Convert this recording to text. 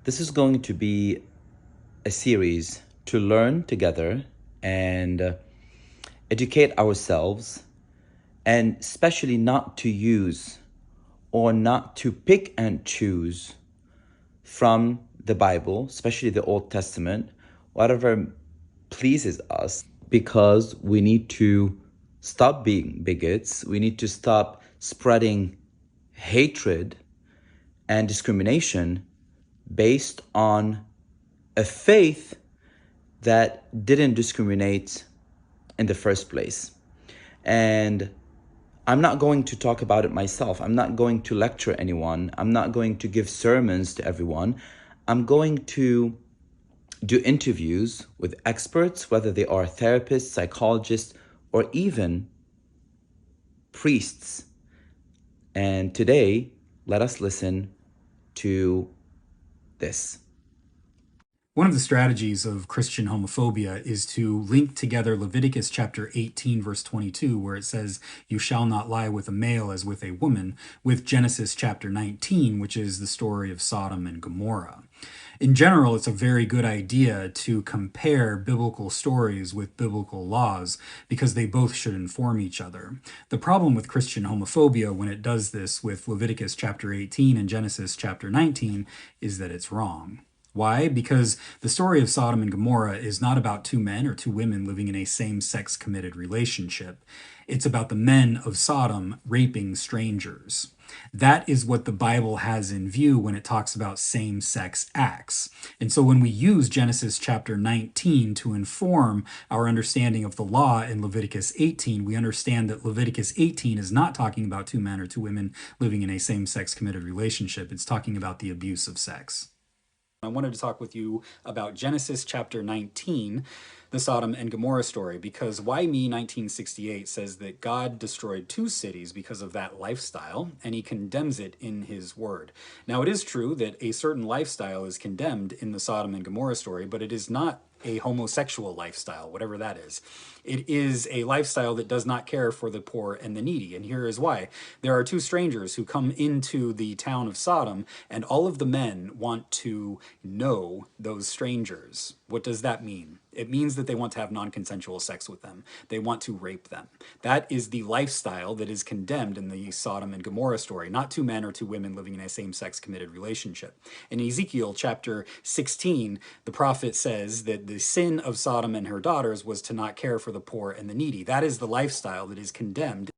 This is going to be a series to learn together and educate ourselves, and especially not to use or not to pick and choose from the Bible, especially the Old Testament, whatever pleases us, because we need to stop being bigots. We need to stop spreading hatred and discrimination based on a faith that didn't discriminate in the first place. And I'm not going to talk about it myself. I'm not going to lecture anyone. I'm not going to give sermons to everyone. I'm going to do interviews with experts, whether they are therapists, psychologists, or even priests. And today, let us listen to this. One of the strategies of Christian homophobia is to link together Leviticus chapter 18, verse 22, where it says, "You shall not lie with a male as with a woman," with Genesis chapter 19, which is the story of Sodom and Gomorrah. In general, it's a very good idea to compare biblical stories with biblical laws because they both should inform each other. The problem with Christian homophobia when it does this with Leviticus chapter 18 and Genesis chapter 19 is that it's wrong. Why? Because the story of Sodom and Gomorrah is not about two men or two women living in a same-sex committed relationship. It's about the men of Sodom raping strangers. That is what the Bible has in view when it talks about same-sex acts. And so when we use Genesis chapter 19 to inform our understanding of the law in Leviticus 18, we understand that Leviticus 18 is not talking about two men or two women living in a same-sex committed relationship. It's talking about the abuse of sex. I wanted to talk with you about Genesis chapter 19, the Sodom and Gomorrah story, because Why Me 1968 says that God destroyed two cities because of that lifestyle, and he condemns it in his word. Now, it is true that a certain lifestyle is condemned in the Sodom and Gomorrah story, but it is not a homosexual lifestyle, whatever that is. It is a lifestyle that does not care for the poor and the needy. And here is why. There are two strangers who come into the town of Sodom, and all of the men want to know those strangers. What does that mean? It means that they want to have non-consensual sex with them. They want to rape them. That is the lifestyle that is condemned in the Sodom and Gomorrah story, not two men or two women living in a same-sex committed relationship. In Ezekiel chapter 16, the prophet says that the sin of Sodom and her daughters was to not care for the poor and the needy. That is the lifestyle that is condemned